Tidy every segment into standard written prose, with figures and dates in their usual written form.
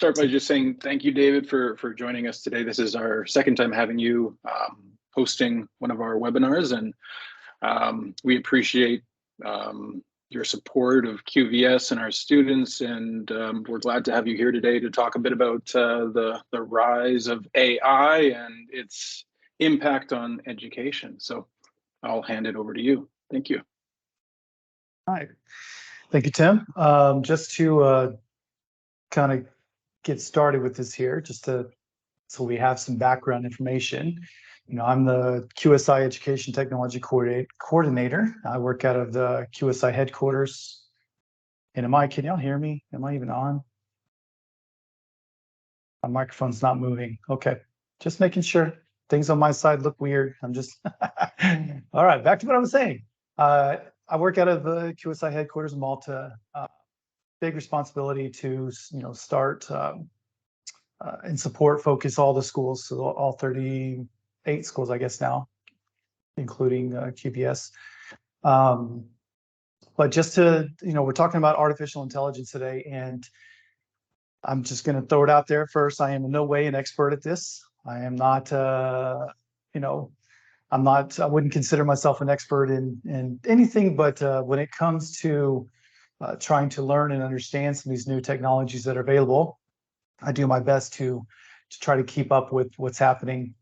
start by just saying thank you, David, for joining us today. This is our second time having you hosting one of our webinars, and we appreciate your support of QVS and our students, and we're glad to have you here today to talk a bit about the rise of AI and its impact on education. So I'll hand it over to you. Thank you. Hi. Thank you, Tim. Just to kind of get started with this here, so we have some background information. I'm the QSI Education Technology Coordinator. I work out of the QSI headquarters. And can y'all hear me? Am I even on? My microphone's not moving. Okay, just making sure. Things on my side look weird. I'm just, all right, back to what I was saying. I work out of the QSI headquarters in Malta. Big responsibility to, start and focus all the schools, so all 38 schools, I guess now, including QBS. But just to, we're talking about artificial intelligence today, and I'm just going to throw it out there first. I am in no way an expert at this. I am not, I wouldn't consider myself an expert in anything, but when it comes to trying to learn and understand some of these new technologies that are available, I do my best to try to keep up with what's happening.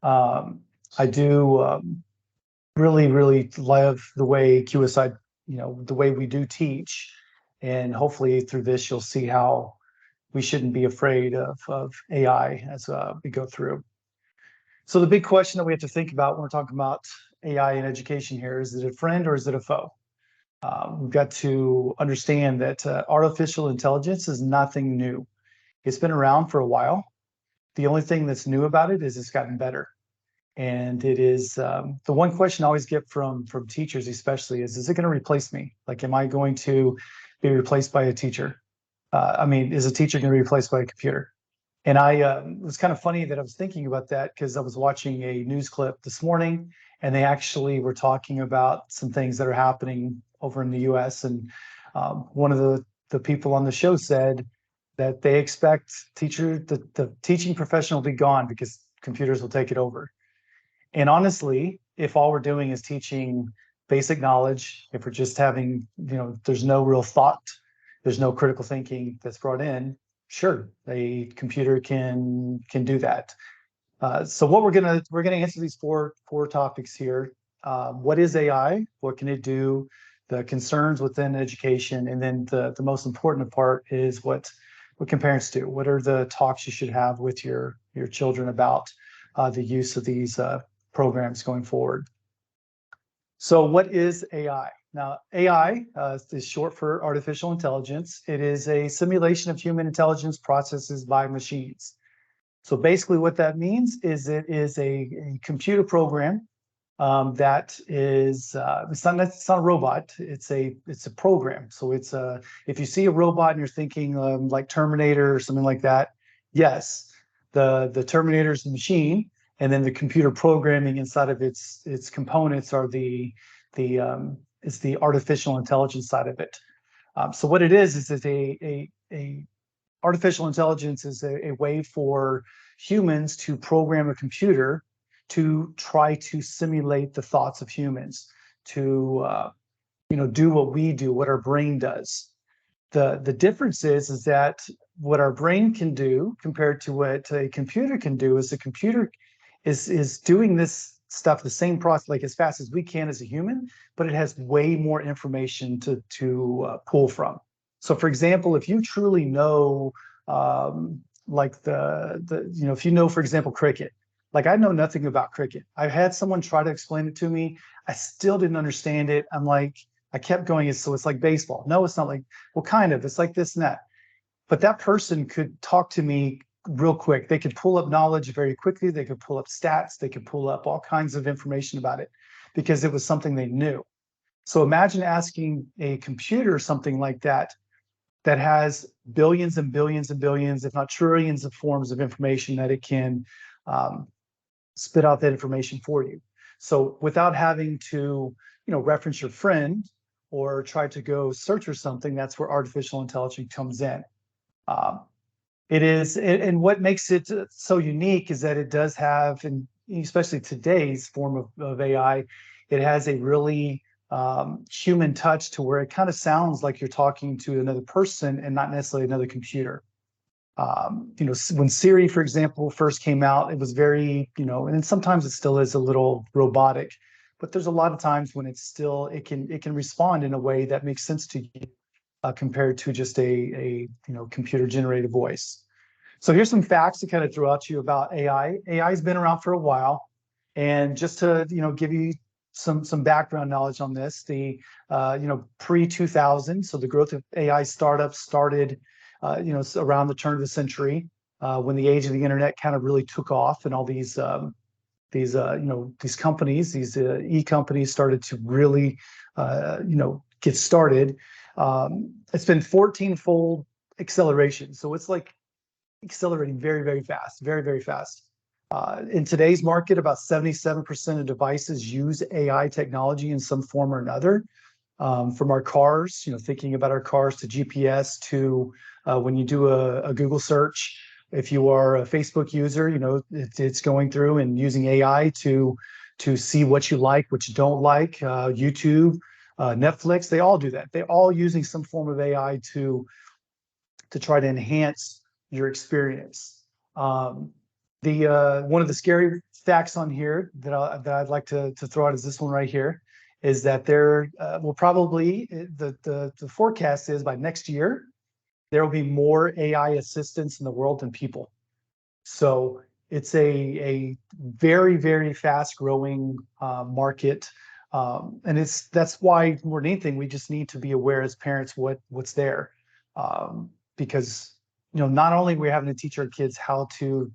I do really, really love the way QSI, the way we do teach, and hopefully through this you'll see how we shouldn't be afraid of AI as we go through. So the big question that we have to think about when we're talking about AI in education here is it a friend or is it a foe? We've got to understand that artificial intelligence is nothing new. It's been around for a while. The only thing that's new about it is it's gotten better. And it is the one question I always get from teachers especially is it going to replace me? Like, am I going to be replaced by a teacher? Is a teacher going to be replaced by a computer? And it was kind of funny that I was thinking about that because I was watching a news clip this morning, and they actually were talking about some things that are happening over in the US. And one of the people on the show said that they expect the teaching profession will be gone because computers will take it over. And honestly, if all we're doing is teaching basic knowledge, if we're just having, there's no real thought, there's no critical thinking that's brought in, sure, a computer can do that. So what we're gonna answer these four topics here. What is AI? What can it do? The concerns within education, and then the most important part is what can parents do? What are the talks you should have with your children about the use of these programs going forward? So what is AI? Now, AI is short for artificial intelligence. It is a simulation of human intelligence processes by machines. So basically what that means is it is a computer program that is, it's not a robot, it's a program. So it's if you see a robot and you're thinking like Terminator or something like that, yes, the Terminator is the machine, and then the computer programming inside of its components are it's the artificial intelligence side of it. So what it is a artificial intelligence is a way for humans to program a computer to try to simulate the thoughts of humans, to do what we do, what our brain does. The difference is that what our brain can do compared to what a computer can do is the computer is doing this stuff, the same process, like as fast as we can as a human, but it has way more information to pull from. So for example, if you truly know, like if you know, for example, cricket, like I know nothing about cricket. I've had someone try to explain it to me. I still didn't understand it. I'm like, I kept going, so it's like baseball. No, it's not like, well, kind of, it's like this and that. But that person could talk to me real quick. They could pull up knowledge very quickly. They could pull up stats. They could pull up all kinds of information about it because it was something they knew. So imagine asking a computer something like that has billions and billions and billions, if not trillions of forms of information that it can spit out that information for you. So without having to, reference your friend or try to go search for something, that's where artificial intelligence comes in. It is, and what makes it so unique is that it does have, and especially today's form of AI, it has a really human touch to where it kind of sounds like you're talking to another person and not necessarily another computer. When Siri, for example, first came out, it was very, and sometimes it still is a little robotic, but there's a lot of times when it can respond in a way that makes sense to you compared to just a computer generated voice. So here's some facts to kind of throw out to you about AI. AI has been around for a while, and just to give you some background knowledge on this, the pre 2000, so the growth of AI startups started around the turn of the century when the age of the internet kind of really took off, and all these companies, these e-companies started to really get started. It's been 14-fold acceleration, so it's like accelerating very, very fast, very, very fast. In today's market, about 77% of devices use AI technology in some form or another. From our cars, thinking about our cars, to GPS, to when you do a Google search. If you are a Facebook user, it's going through and using AI to see what you like, what you don't like. YouTube, Netflix, they all do that. They're all using some form of AI to try to enhance your experience. One of the scary facts on here that I'd like to throw out is this one right here, is that there will probably, the forecast is by next year, there will be more AI assistants in the world than people. So it's a very, very fast growing market. And that's why more than anything, we just need to be aware as parents what's there. Because not only we're having to teach our kids how to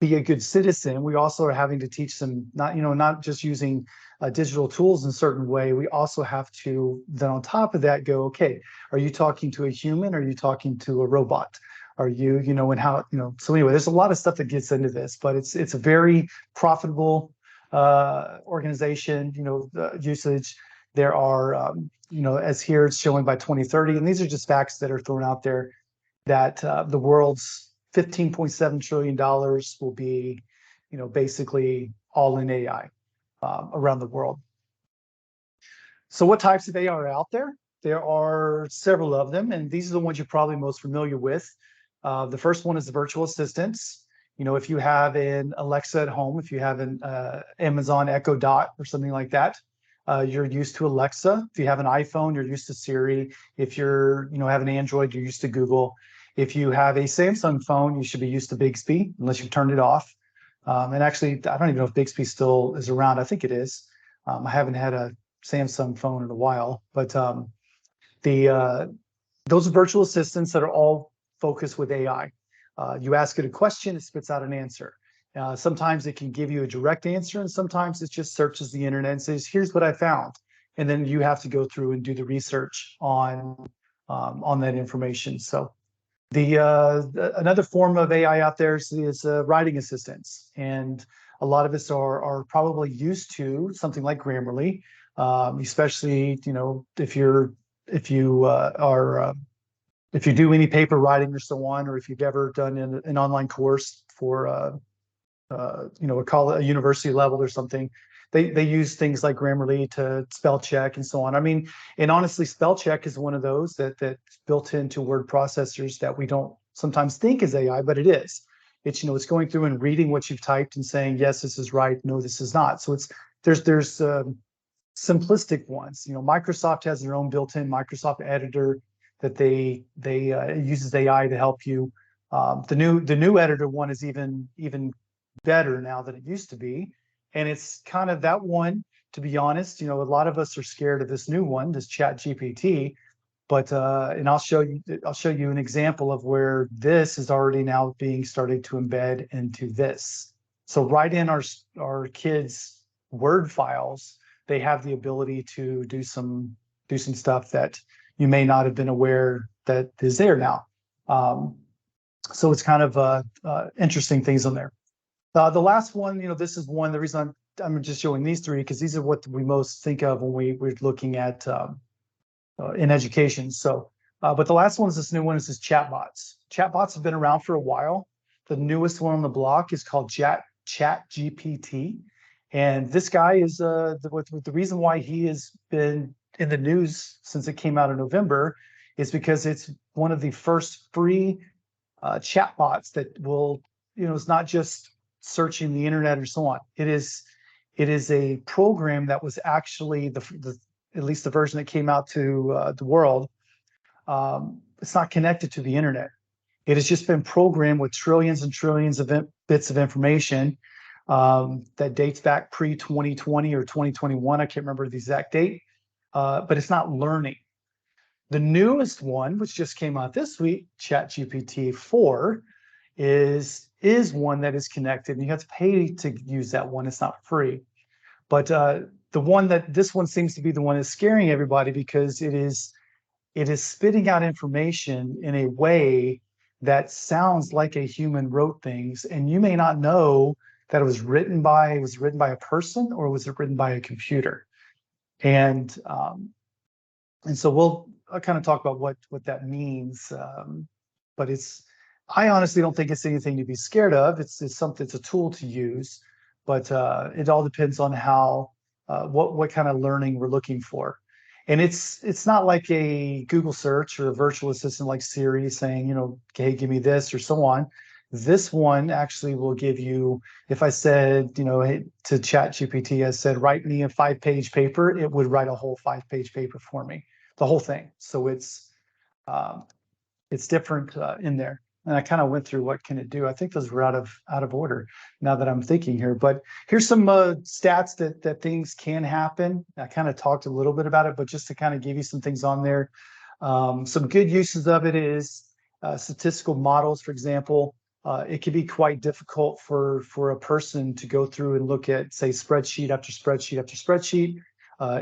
be a good citizen, we also are having to teach them not just using digital tools in a certain way. We also have to then on top of that go, okay, are you talking to a human? Are you talking to a robot? Are you, and how, so anyway, there's a lot of stuff that gets into this, but it's a very profitable organization, usage. There are, as here it's showing by 2030, and these are just facts that are thrown out there, that the world's $15.7 trillion will be, basically all in AI around the world. So what types of AI are out there? There are several of them, and these are the ones you're probably most familiar with. The first one is the virtual assistants. If you have an Alexa at home, if you have an Amazon Echo Dot or something like that, you're used to Alexa. If you have an iPhone, you're used to Siri. If you're, have an Android, you're used to Google. If you have a Samsung phone, you should be used to Bixby, unless you've turned it off. And actually, I don't even know if Bixby still is around. I think it is. I haven't had a Samsung phone in a while, but those are virtual assistants that are all focused with AI. You ask it a question, it spits out an answer. Sometimes it can give you a direct answer, and sometimes it just searches the internet and says, "Here's what I found," and then you have to go through and do the research on that information. So another form of AI out there is writing assistants, and a lot of us are probably used to something like Grammarly, especially if you do any paper writing or so on, or if you've ever done an online course for a university level or something. They use things like Grammarly to spell check and so on. I mean, and honestly, spell check is one of those that's built into word processors that we don't sometimes think is AI, but it is. It's it's going through and reading what you've typed and saying, yes, this is right, no, this is not. So there's simplistic ones. Microsoft has their own built-in Microsoft editor that they uses AI to help you. The new editor one is even better now than it used to be. And it's kind of that one, to be honest, a lot of us are scared of this new one, this ChatGPT, but and I'll show you an example of where this is already now being started to embed into this. So right in our kids' Word files, they have the ability to do some stuff that you may not have been aware that is there now. So it's kind of interesting things on there. The last one, this is one, the reason I'm just showing these three, because these are what we most think of when we're looking at in education. So But the last one is this new one. Is this chatbots. Chatbots have been around for a while. The newest one on the block is called ChatGPT, and this guy is the reason why he has been in the news since it came out in November is because it's one of the first free chatbots that will, it's not just searching the internet or so on. It is a program that was actually the at least the version that came out to the world. It's not connected to the internet. It has just been programmed with trillions and trillions of bits of information that dates back pre-2020 or 2021. I can't remember the exact date, but it's not learning. The newest one, which just came out this week, ChatGPT 4, is one that is connected, and you have to pay to use that one. It's not free. But this one seems to be the one that's scaring everybody because it is spitting out information in a way that sounds like a human wrote things, and you may not know that it was written by a person or was it written by a computer. And so I'll kind of talk about what that means. But I honestly don't think it's anything to be scared of. It's something. It's a tool to use, but it all depends on how what kind of learning we're looking for. And it's not like a Google search or a virtual assistant like Siri saying, hey, give me this or so on. This one actually will give you, if I said, hey, to ChatGPT, I said, write me a 5-page paper, it would write a whole 5-page paper for me, the whole thing. So it's different in there. And I kind of went through what can it do. I think those were out of order now that I'm thinking here. But here's some stats that things can happen. I kind of talked a little bit about it, but just to kind of give you some things on there. Some good uses of it is statistical models, for example. It can be quite difficult for a person to go through and look at, say, spreadsheet after spreadsheet after spreadsheet,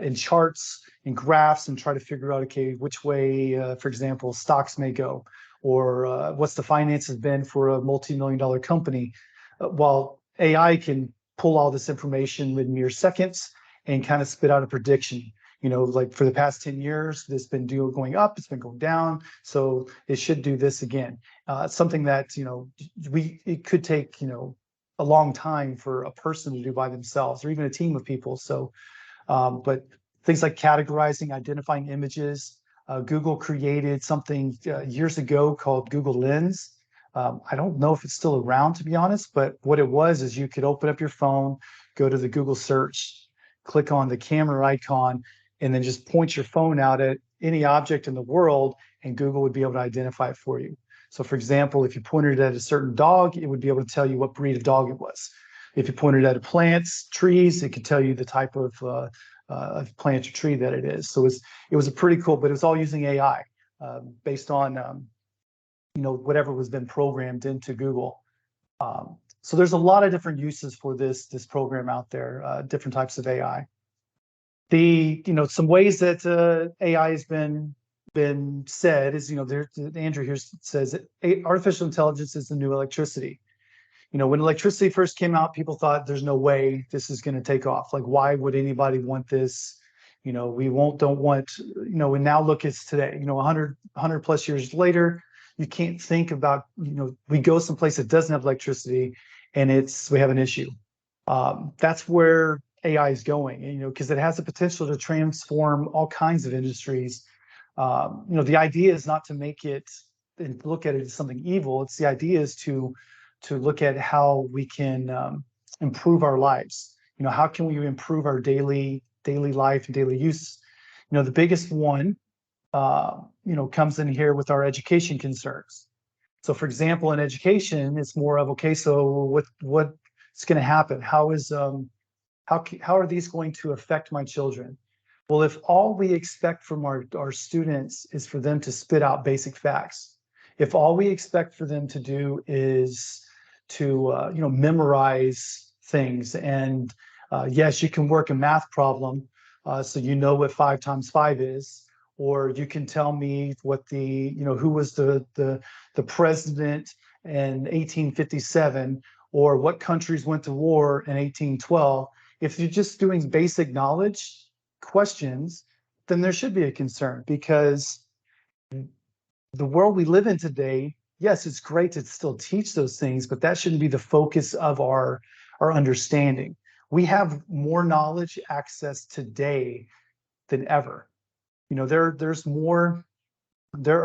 in charts and graphs, and try to figure out, okay, which way, for example, stocks may go, or what's the finances been for a multi-million-dollar company. While AI can pull all this information in mere seconds and kind of spit out a prediction. Like for the past 10 years, this been going up, it's been going down, so it should do this again. Something that, it could take, a long time for a person to do by themselves, or even a team of people. So, but things like categorizing, identifying images. Google created something years ago called Google Lens. I don't know if it's still around, to be honest, but what it was is you could open up your phone, go to the Google search, click on the camera icon, and then just point your phone out at any object in the world, and Google would be able to identify it for you. So for example, if you pointed at a certain dog, it would be able to tell you what breed of dog it was. If you pointed at plants, trees, it could tell you the type of plant or tree that it is. So it was a pretty cool, but it was all using AI based on whatever was been programmed into Google. So there's a lot of different uses for this program out there, different types of AI. Some ways that AI has been said is, Andrew here says artificial intelligence is the new electricity. When electricity first came out, people thought there's no way this is going to take off. Like, why would anybody want this? We don't want, and now look, it's today, 100 plus years later, you can't think about, we go someplace that doesn't have electricity and we have an issue. That's where AI is going, because it has the potential to transform all kinds of industries. The idea is not to make it and look at it as something evil. The idea is to look at how we can improve our lives. How can we improve our daily life and daily use? The biggest one, comes in here with our education concerns. So for example, in education, it's more of, okay, so what's going to happen? How are these going to affect my children? Well, if all we expect from our students is for them to spit out basic facts, if all we expect for them to do is to memorize things, and yes, you can work a math problem, so what 5 times 5 is, or you can tell me what who was the president in 1857, or what countries went to war in 1812. If you're just doing basic knowledge questions, then there should be a concern, because the world we live in today, yes, it's great to still teach those things, but that shouldn't be the focus of our understanding. We have more knowledge access today than ever. You know, there are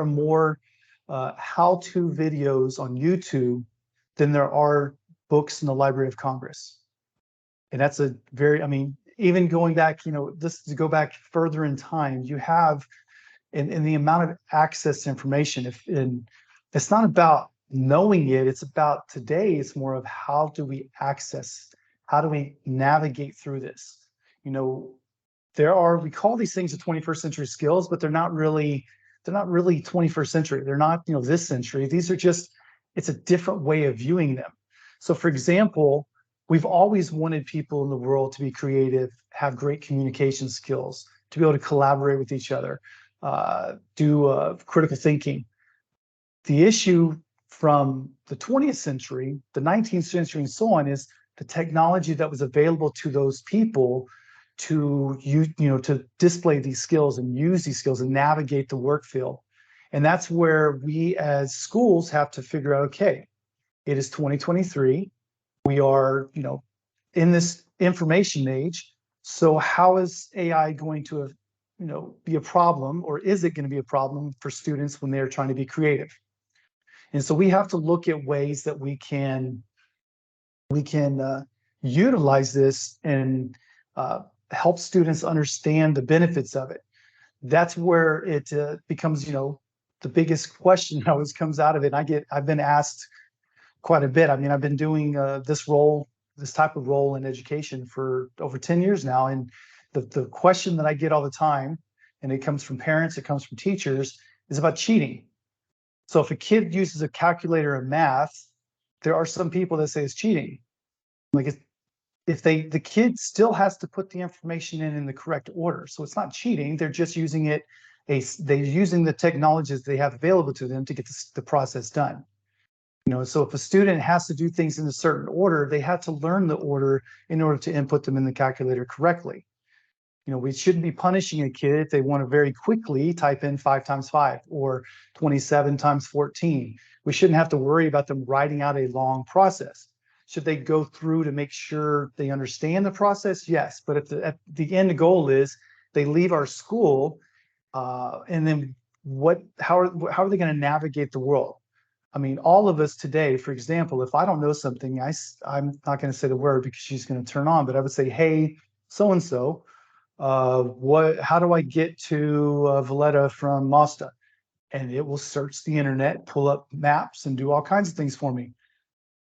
more how-to videos on YouTube than there are books in the Library of Congress. And that's a very, I mean, even going back, you know, this to go back further in time, you have in the amount of access to information. If and it's not about knowing it, it's about today, it's more of how do we access, how do we navigate through this? You know, we call these things the 21st century skills, but they're not really 21st century. They're not, you know, this century. These are just, it's a different way of viewing them. So for example, we've always wanted people in the world to be creative, have great communication skills, to be able to collaborate with each other, do critical thinking. The issue from the 20th century, the 19th century, and so on is the technology that was available to those people to to display these skills and use these skills and navigate the work field. And that's where we as schools have to figure out, okay, it is 2023. We are, in this information age. So how is AI going to, be a problem, or is it going to be a problem for students when they're trying to be creative? And so we have to look at ways that we can utilize this and help students understand the benefits of it. That's where it becomes, the biggest question that always comes out of it. I've been asked quite a bit. I mean, I've been doing this type of role in education for over 10 years now. And the question that I get all the time, and it comes from parents, it comes from teachers, is about cheating. So if a kid uses a calculator in math, there are some people that say it's cheating. Like if the kid still has to put the information in the correct order. So it's not cheating. They're just using they're using the technologies they have available to them to get the process done. So if a student has to do things in a certain order, they have to learn the order in order to input them in the calculator correctly. We shouldn't be punishing a kid if they want to very quickly type in 5 times 5 or 27 times 14. We shouldn't have to worry about them writing out a long process. Should they go through to make sure they understand the process? Yes, but at the end goal is they leave our school, and then how are they going to navigate the world? I mean, all of us today, for example, if I don't know something, I'm not going to say the word because she's going to turn on, but I would say, hey, so-and-so, how do I get to Valletta from Mazda? And it will search the internet, pull up maps, and do all kinds of things for me.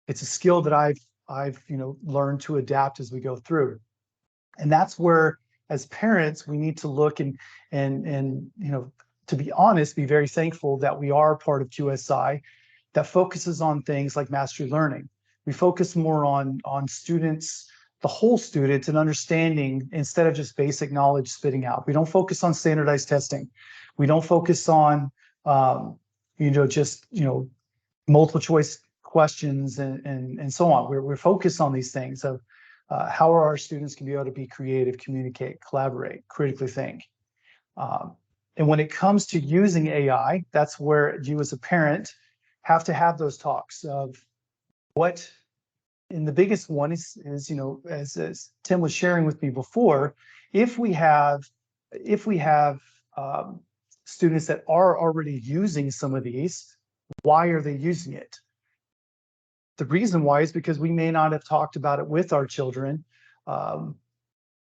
It's a skill that I've learned to adapt as we go through. And that's where, as parents, we need to look and to be honest, be very thankful that we are part of QSI that focuses on things like mastery learning. We focus more on students, the whole student, and understanding instead of just basic knowledge spitting out. We don't focus on standardized testing. We don't focus on multiple choice questions and so on. We're focused on these things of how our students can be able to be creative, communicate, collaborate, critically think. And when it comes to using AI, that's where you as a parent have to have those talks of what, and the biggest one is as Tim was sharing with me before, if we have students that are already using some of these, why are they using it? The reason why is because we may not have talked about it with our children.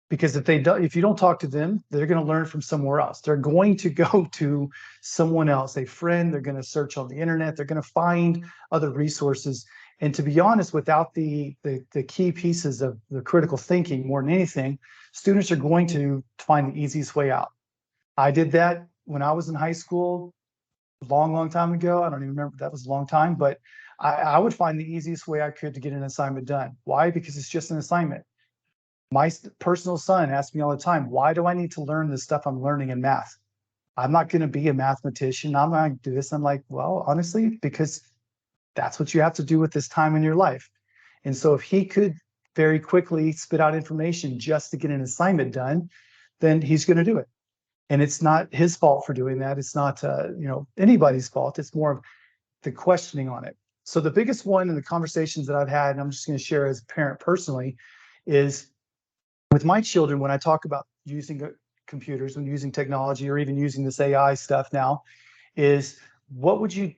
Because if you don't talk to them, they're going to learn from somewhere else. They're going to go to someone else, a friend. They're going to search on the internet. They're going to find other resources. And to be honest, without the key pieces of the critical thinking, more than anything, students are going to find the easiest way out. I did that when I was in high school, long time ago. I don't even remember, that was a long time, but I would find the easiest way I could to get an assignment done. Why? Because it's just an assignment. My personal son asks me all the time, why do I need to learn this stuff I'm learning in math? I'm not going to be a mathematician. I'm not going to do this. I'm like, well, honestly, because that's what you have to do with this time in your life. And so if he could very quickly spit out information just to get an assignment done, then he's going to do it. And it's not his fault for doing that. It's not, anybody's fault. It's more of the questioning on it. So the biggest one in the conversations that I've had, and I'm just going to share as a parent personally, is with my children, when I talk about using computers and using technology or even using this AI stuff now, is what would you,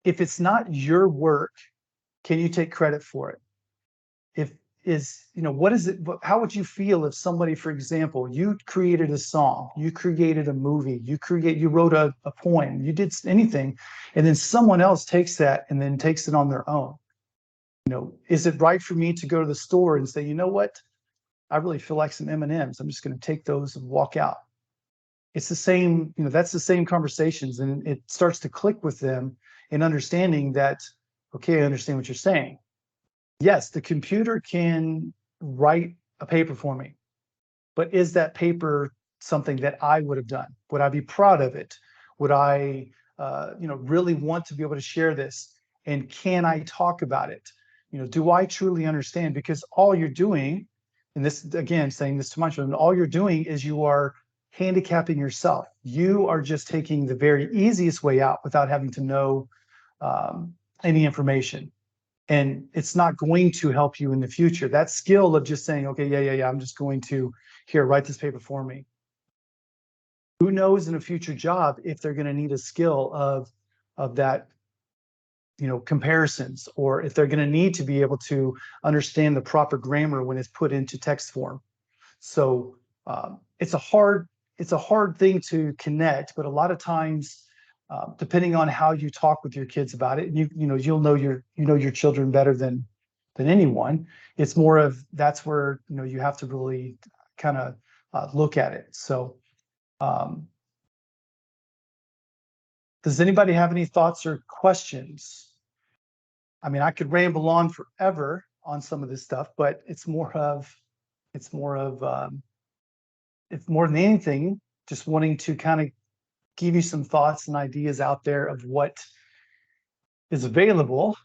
if it's not your work, can you take credit for it? What is it? How would you feel if somebody, for example, you created a song, you created a movie, you wrote a poem, you did anything, and then someone else takes that and then takes it on their own? Is it right for me to go to the store and say, you know what? I really feel like some M&Ms. I'm just going to take those and walk out. It's the same, that's the same conversations, and it starts to click with them in understanding that, okay, I understand what you're saying. Yes, the computer can write a paper for me, but is that paper something that I would have done? Would I be proud of it? Would I, really want to be able to share this? And can I talk about it? Do I truly understand? Because all you're doing, and this, again, saying this to my children, all you're doing is you are handicapping yourself. You are just taking the very easiest way out without having to know any information. And it's not going to help you in the future. That skill of just saying, okay, yeah, I'm just going to write this paper for me. Who knows in a future job if they're going to need a skill of that, comparisons, or if they're going to need to be able to understand the proper grammar when it's put into text form. So it's a hard thing to connect, but a lot of times, depending on how you talk with your kids about it, and you'll know your children better than anyone. It's more of that's where you have to really kind of look at it. So, does anybody have any thoughts or questions? I mean, I could ramble on forever on some of this stuff, but it's more than anything, just wanting to kind of give you some thoughts and ideas out there of what is available.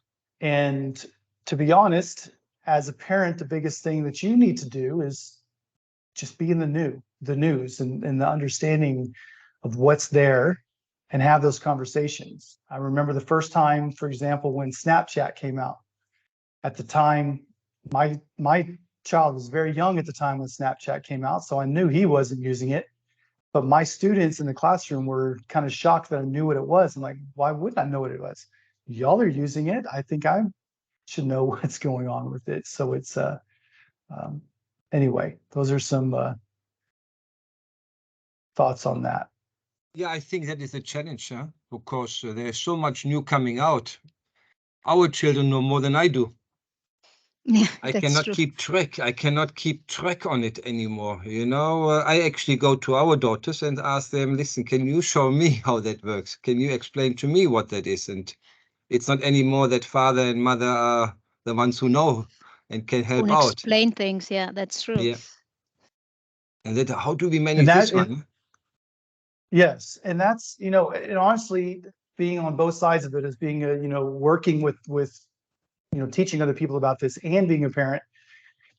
And to be honest, as a parent, the biggest thing that you need to do is just be in the news and the understanding of what's there and have those conversations. I remember the first time, for example, when Snapchat came out. At the time, my child was very young at the time when Snapchat came out, so I knew he wasn't using it. But my students in the classroom were kind of shocked that I knew what it was. I'm like, why wouldn't I know what it was? Y'all are using it. I think I should know what's going on with it. So it's anyway, those are some thoughts on that. Yeah, I think that is a challenge, huh? Because there's so much new coming out. Our children know more than I do. Yeah, I that's cannot true. keep track. I cannot keep track on it anymore. I actually go to our daughters and ask them, listen, can you show me how that works? Can you explain to me what that is? And it's not anymore that father and mother are the ones who know and can help Who out. explain things. Yeah, that's true. Yeah. And that, how do we manage this one? Yes, and that's and honestly, being on both sides of it, as being a working with teaching other people about this and being a parent,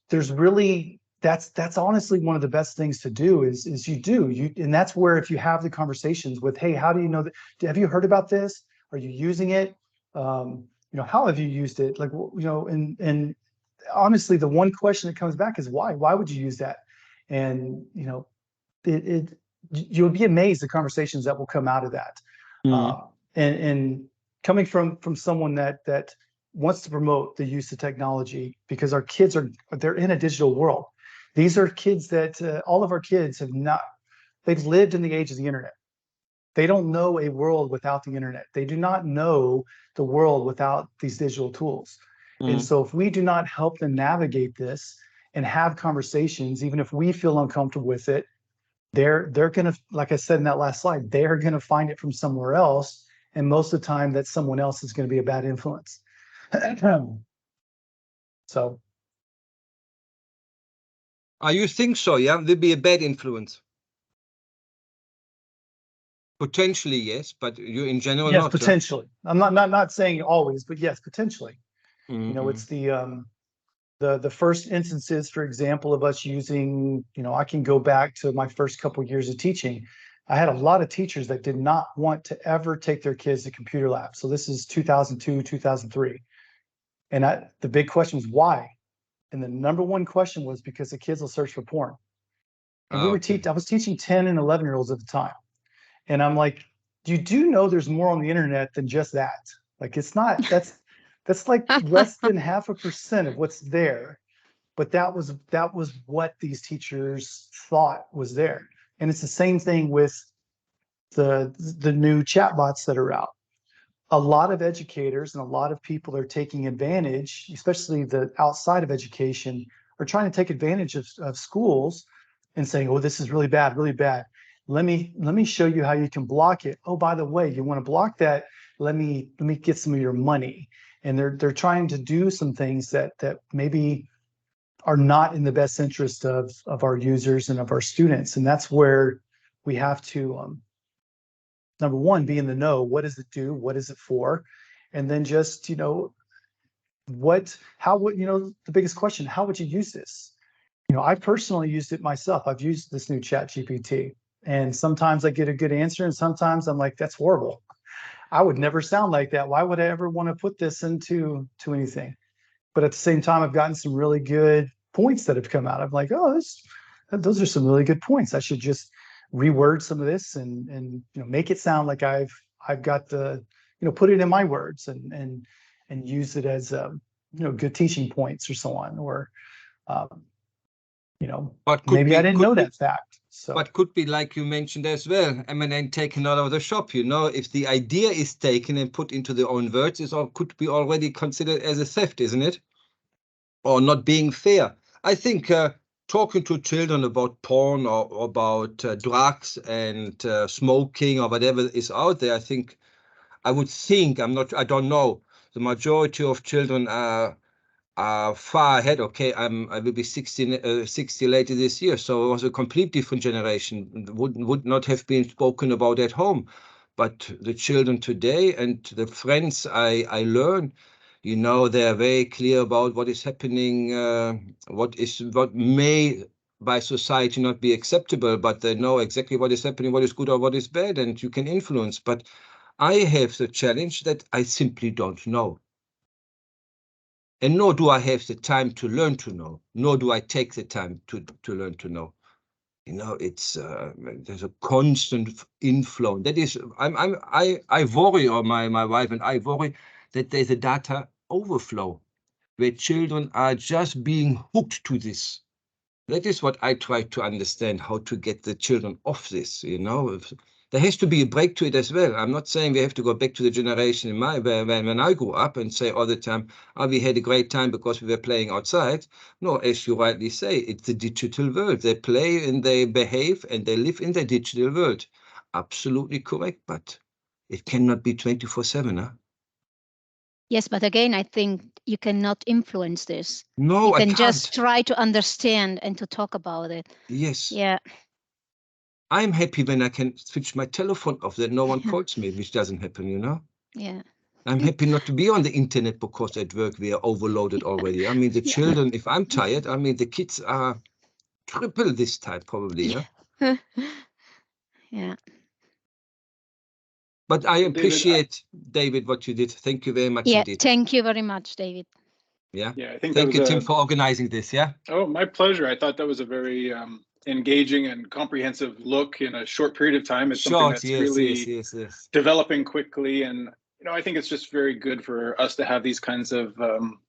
there's really that's honestly one of the best things to do is and that's where, if you have the conversations with, hey, how do you know that? Have you heard about this? Are you using it? How have you used it? Like, and honestly, the one question that comes back is why? Why would you use that? And you'll be amazed the conversations that will come out of that. And coming from someone that wants to promote the use of technology, because our kids they're in a digital world. These are kids that all of our kids they've lived in the age of the internet. They don't know a world without the internet. They do not know the world without these digital tools. And so if we do not help them navigate this and have conversations, even if we feel uncomfortable with it, they're gonna, like I said in that last slide, they're gonna find it from somewhere else, and most of the time that someone else is going to be a bad influence. So You think so? Yeah, there'll be a bad influence. Potentially, yes, but you in general, yes, not. potentially. I'm not saying always, but yes, potentially. It's the The first instances, for example, of us using, I can go back to my first couple of years of teaching. I had a lot of teachers that did not want to ever take their kids to computer lab. So this is 2002, 2003. And the big question was why? And the number one question was because the kids will search for porn. And I was teaching 10 and 11-year-olds at the time. And I'm like, you do know there's more on the internet than just that. Like, it's not, that's like less than 0.5% of what's there. But that was what these teachers thought was there. And it's the same thing with the new chatbots that are out. A lot of educators and a lot of people are taking advantage, especially the outside of education, are trying to take advantage of schools and saying, oh, this is really bad, really bad. Let me show you how you can block it. Oh, by the way, you want to block that? Let me get some of your money. And they're trying to do some things that maybe are not in the best interest of our users and of our students. And that's where we have to, number one, be in the know. What does it do? What is it for? And then just, the biggest question, how would you use this? I personally used it myself. I've used this new ChatGPT, and sometimes I get a good answer, and sometimes I'm like, that's horrible. I would never sound like that. Why would I ever want to put this into anything? But at the same time, I've gotten some really good points that have come out. I'm like, oh, those are some really good points. I should just reword some of this and make it sound like I've got the, put it in my words and use it as good teaching points or so on. Or maybe I didn't know that fact. So, but could be like you mentioned as well, M&N taken out of the shop. If the idea is taken and put into their own words, could be already considered as a theft, isn't it? Or not being fair. I think talking to children about porn or about drugs and smoking or whatever is out there, I don't know. The majority of children are far ahead. Okay, I will be 60 later this year, so it was a complete different generation. Would not have been spoken about at home, but the children today and the friends I learn, they're very clear about what is happening, what may by society not be acceptable, but they know exactly what is happening, what is good or what is bad, and you can influence. But I have the challenge that I simply don't know. And nor do I have the time to learn to know, nor do I take the time to learn to know. It's there's a constant inflow. That is, I worry, or my wife and I worry that there's a data overflow where children are just being hooked to this. That is what I try to understand, how to get the children off this. There has to be a break to it as well. I'm not saying we have to go back to the generation when I grew up and say all the time, oh, we had a great time because we were playing outside. No, as you rightly say, it's the digital world. They play and they behave and they live in the digital world. Absolutely correct, but it cannot be 24/7, huh? Yes, but again, I think you cannot influence this. No, you I can can't. Just try to understand and to talk about it. Yes. Yeah. I'm happy when I can switch my telephone off, that no one calls me, which doesn't happen, Yeah. I'm happy not to be on the internet because at work we are overloaded already. I mean, the children, if I'm tired, the kids are triple this time probably, yeah? Yeah. But I appreciate, David, what you did. Thank you very much indeed. Thank you very much, David. Yeah. Yeah, I think thank you, Tim, for organizing this. Yeah. Oh, my pleasure. I thought that was a very engaging and comprehensive look in a short period of time. It's something that's really developing quickly, and I think it's just very good for us to have these kinds of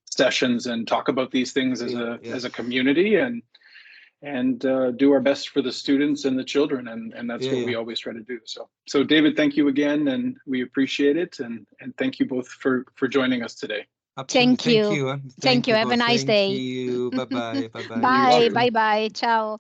sessions and talk about these things as a community and do our best for the students and the children, and that's what we always try to do. So David, thank you again, and we appreciate it, and thank you both for joining us today. Absolutely. Thank you. Thank you. Have a nice day. Thank you. Bye-bye. Bye. Bye-bye. Ciao.